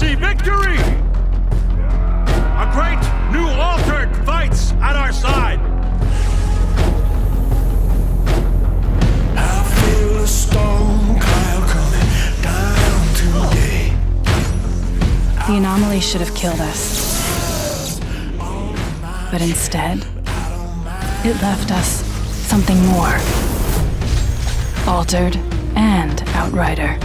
see victory! A great new altered fights at our side! I feel a storm cloud coming down today. The anomaly should have killed us. But instead, it left us something more. Altered and Outrider.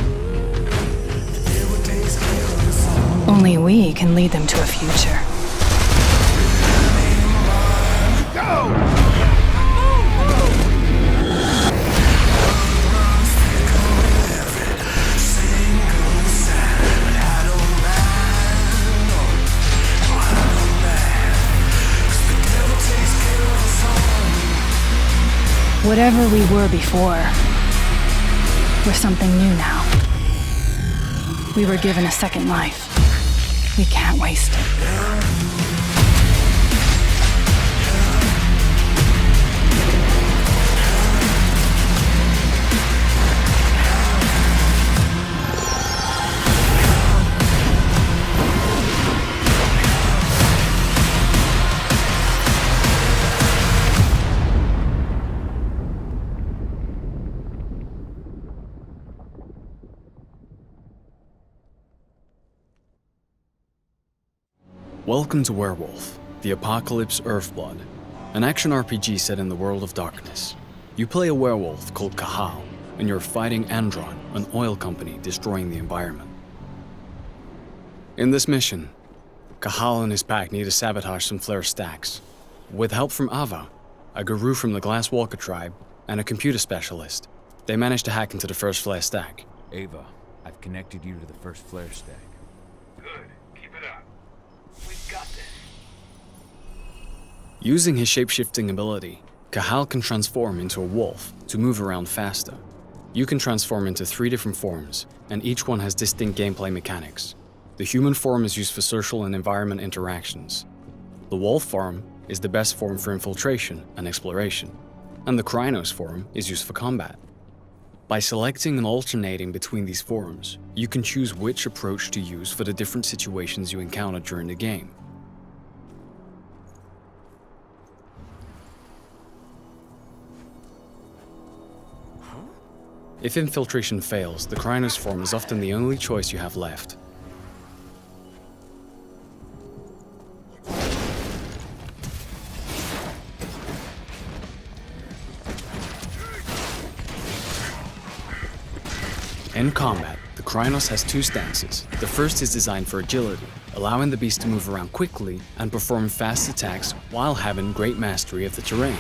Only we can lead them to a future. Go! Whatever we were before, we're something new now. We were given a second life. We can't waste it. Welcome to Werewolf, the Apocalypse EARTHBLOOD, an action RPG set in the world of darkness. You play a werewolf called Cahal, and you're fighting Andron, an oil company destroying the environment. In this mission, Cahal and his pack need to sabotage some flare stacks. With help from Ava, a guru from the Glasswalker tribe, and a computer specialist, they manage to hack into the first flare stack. Ava, I've connected you to the first flare stack. Good. Keep it up. We've got this. Using his shape-shifting ability, Cahal can transform into a wolf to move around faster. You can transform into 3 different forms, and each one has distinct gameplay mechanics. The human form is used for social and environment interactions. The wolf form is the best form for infiltration and exploration, and the Krynos form is used for combat. By selecting and alternating between these forms, you can choose which approach to use for the different situations you encounter during the game. If infiltration fails, the Krynos form is often the only choice you have left. In combat, the Krynos has 2 stances. The first is designed for agility, allowing the beast to move around quickly and perform fast attacks while having great mastery of the terrain.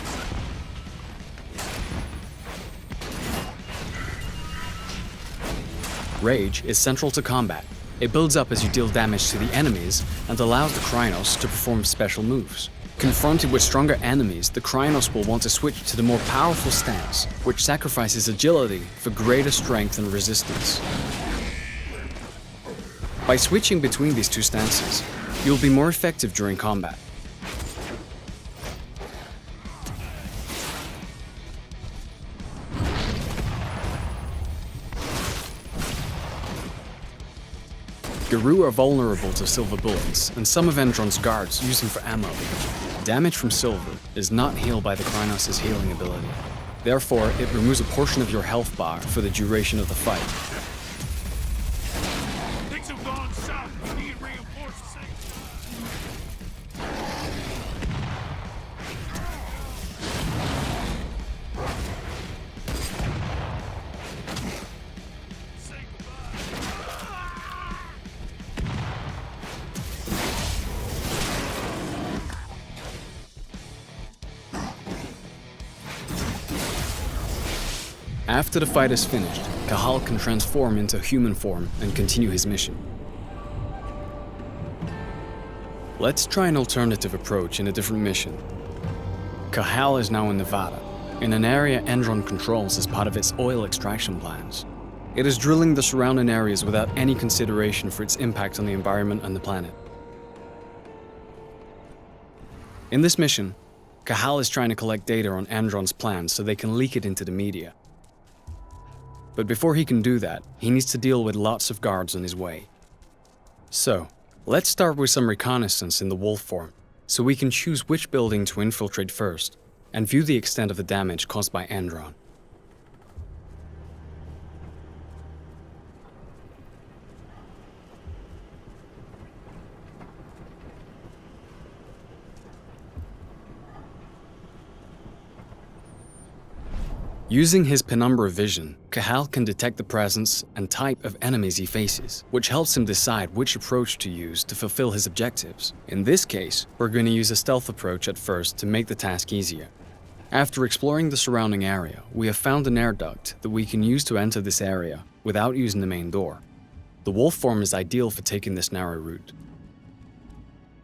Rage is central to combat. It builds up as you deal damage to the enemies and allows the Krynos to perform special moves. Confronted with stronger enemies, the Krynos will want to switch to the more powerful stance, which sacrifices agility for greater strength and resistance. By switching between these 2 stances, you'll be more effective during combat. Guru are vulnerable to silver bullets, and some of Andron's guards use them for ammo. Damage from silver is not healed by the Krynos' healing ability. Therefore, it removes a portion of your health bar for the duration of the fight. Things have gone south. We need reinforcements. After the fight is finished, Cahal can transform into human form and continue his mission. Let's try an alternative approach in a different mission. Cahal is now in Nevada, in an area Andron controls as part of its oil extraction plans. It is drilling the surrounding areas without any consideration for its impact on the environment and the planet. In this mission, Cahal is trying to collect data on Andron's plans so they can leak it into the media. But before he can do that, he needs to deal with lots of guards on his way. So, let's start with some reconnaissance in the wolf form, so we can choose which building to infiltrate first, and view the extent of the damage caused by Andron. Using his penumbra vision, Cahal can detect the presence and type of enemies he faces, which helps him decide which approach to use to fulfill his objectives. In this case, we're going to use a stealth approach at first to make the task easier. After exploring the surrounding area, we have found an air duct that we can use to enter this area without using the main door. The wolf form is ideal for taking this narrow route.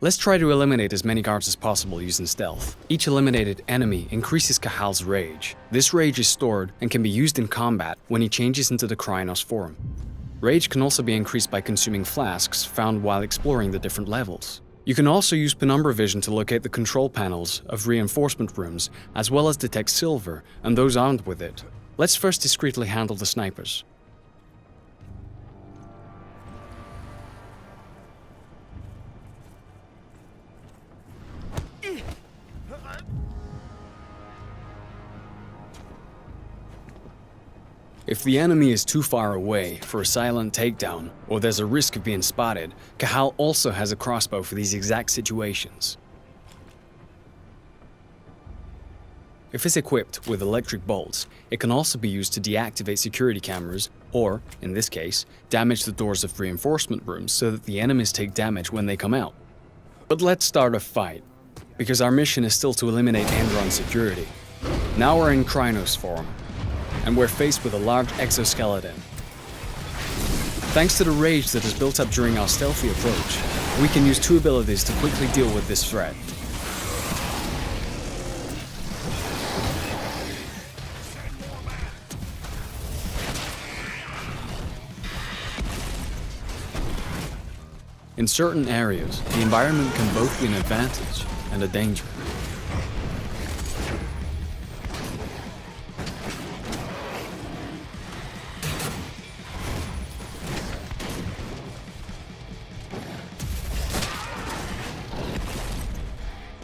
Let's try to eliminate as many guards as possible using stealth. Each eliminated enemy increases Cahal's rage. This rage is stored and can be used in combat when he changes into the Krynos form. Rage can also be increased by consuming flasks found while exploring the different levels. You can also use penumbra vision to locate the control panels of reinforcement rooms, as well as detect silver and those armed with it. Let's first discreetly handle the snipers. If the enemy is too far away for a silent takedown, or there's a risk of being spotted, Cahal also has a crossbow for these exact situations. If it's equipped with electric bolts, it can also be used to deactivate security cameras, or, in this case, damage the doors of reinforcement rooms so that the enemies take damage when they come out. But let's start a fight, because our mission is still to eliminate Andron's security. Now we're in Krynos form, and we're faced with a large exoskeleton. Thanks to the rage that is built up during our stealthy approach, we can use two abilities to quickly deal with this threat. In certain areas, the environment can both be an advantage and a danger.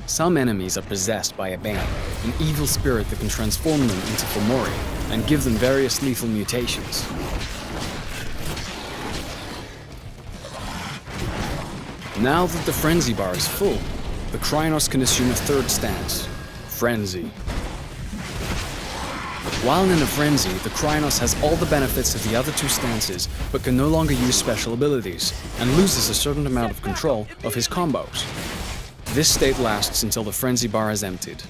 Some enemies are possessed by a bane, an evil spirit that can transform them into Fomori and give them various lethal mutations. Now that the frenzy bar is full, the Krynos can assume a third stance, Frenzy. While in a frenzy, the Krynos has all the benefits of the other two stances, but can no longer use special abilities, and loses a certain amount of control of his combos. This state lasts until the frenzy bar is emptied.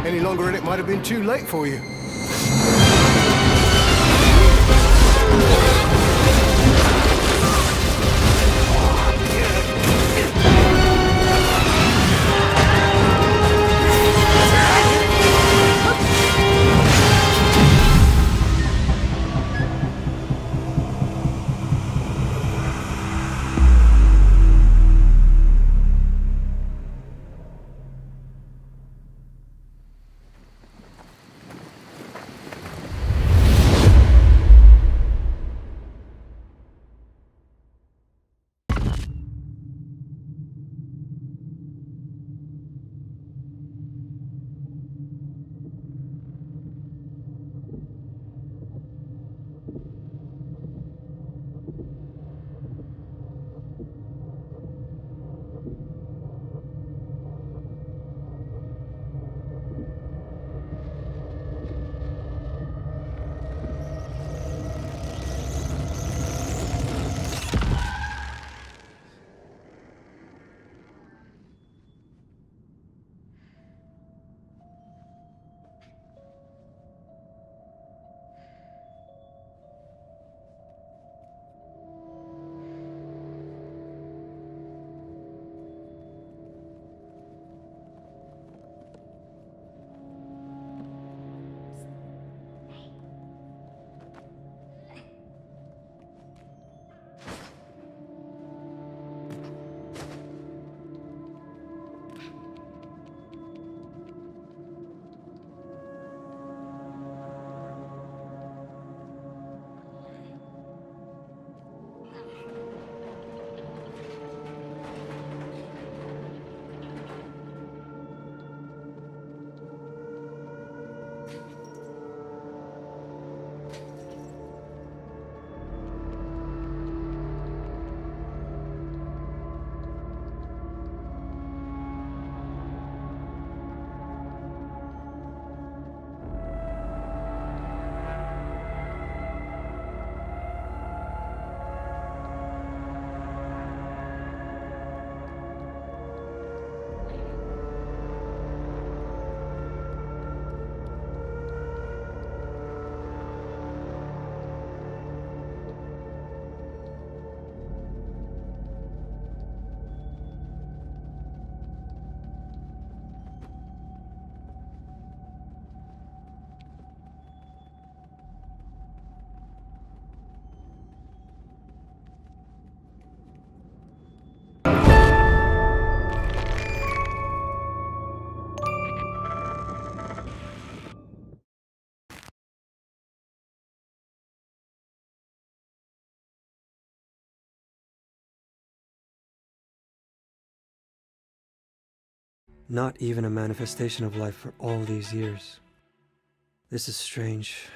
Any longer and it might have been too late for you. Not even a manifestation of life for all these years. This is strange.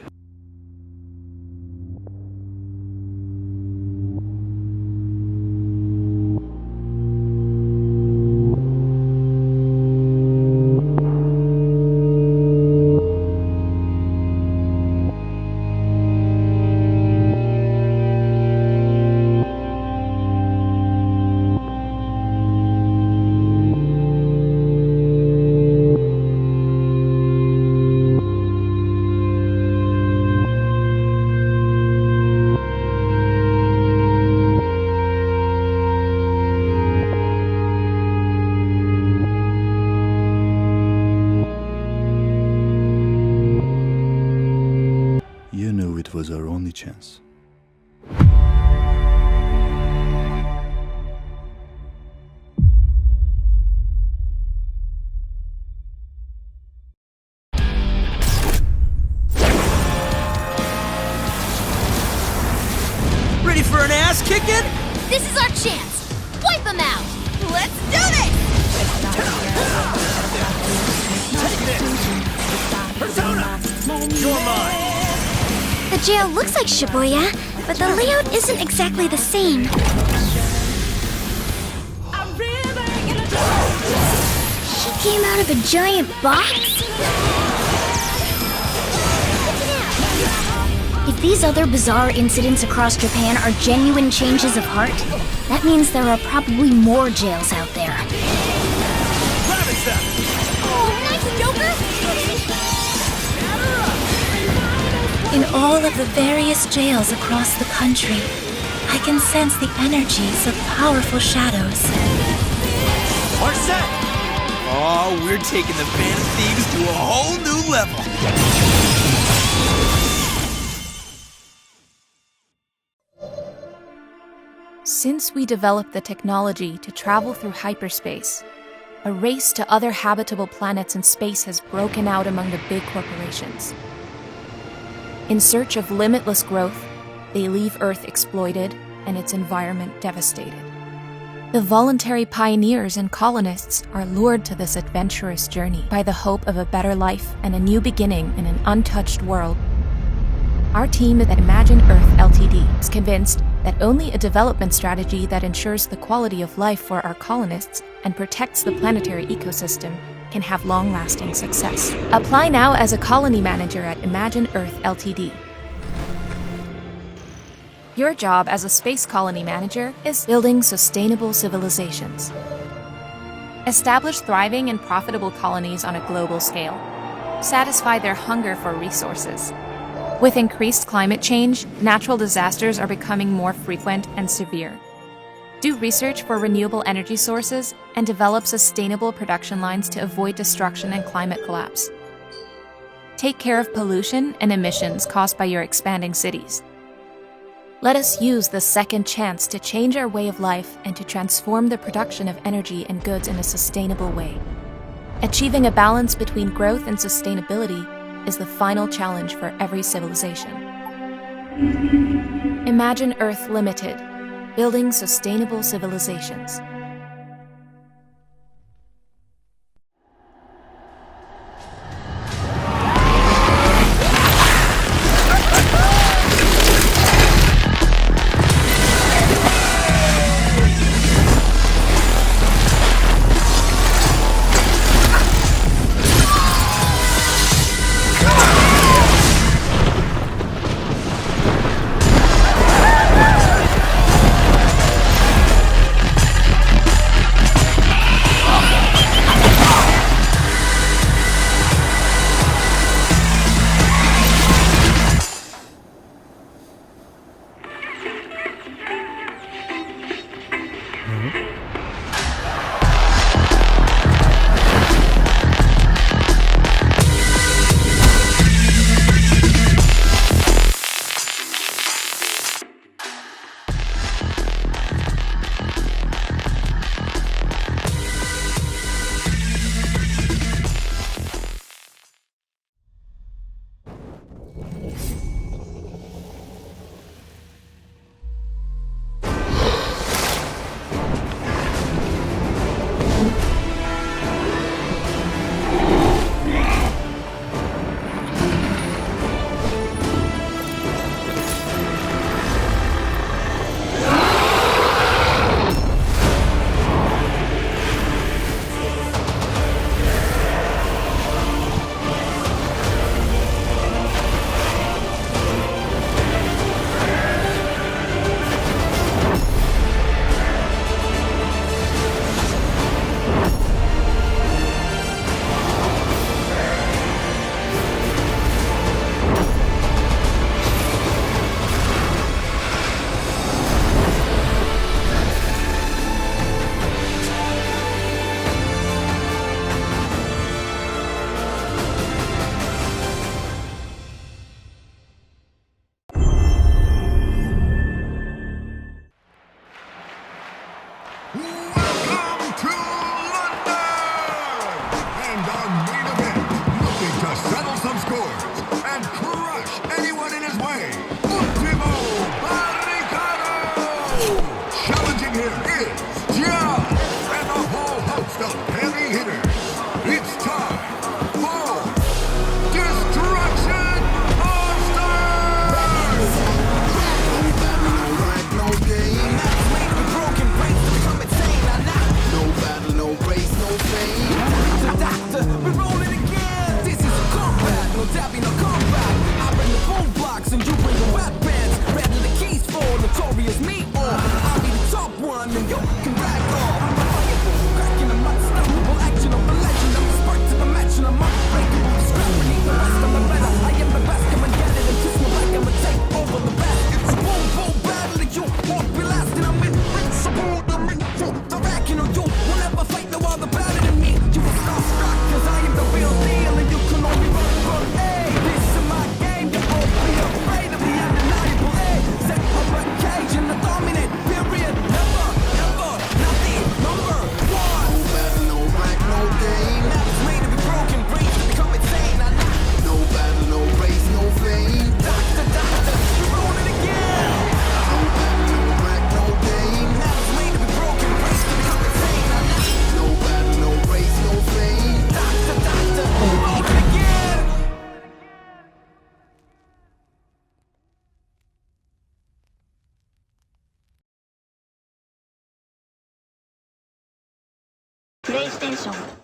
You knew it was our only chance. Ready for an ass kicking? This is our chance! Wipe them out! Let's do this! Persona! You're mine! The jail looks like Shibuya, but the layout isn't exactly the same. She came out of a giant box? If these other bizarre incidents across Japan are genuine changes of heart, that means there are probably more jails out there. Oh, nice, Joker! In all of the various jails across the country, I can sense the energies of powerful shadows. Our set! Oh, we're taking the Band of Thieves to a whole new level! Since we developed the technology to travel through hyperspace, a race to other habitable planets in space has broken out among the big corporations. In search of limitless growth, they leave Earth exploited and its environment devastated. The voluntary pioneers and colonists are lured to this adventurous journey by the hope of a better life and a new beginning in an untouched world. Our team at Imagine Earth Ltd is convinced that only a development strategy that ensures the quality of life for our colonists and protects the planetary ecosystem can have long-lasting success. Apply now as a colony manager at Imagine Earth Ltd. Your job as a space colony manager is building sustainable civilizations. Establish thriving and profitable colonies on a global scale. Satisfy their hunger for resources. With increased climate change, natural disasters are becoming more frequent and severe. Do research for renewable energy sources and develop sustainable production lines to avoid destruction and climate collapse. Take care of pollution and emissions caused by your expanding cities. Let us use the second chance to change our way of life and to transform the production of energy and goods in a sustainable way. Achieving a balance between growth and sustainability is the final challenge for every civilization. Imagine Earth Limited, building sustainable civilizations. PlayStation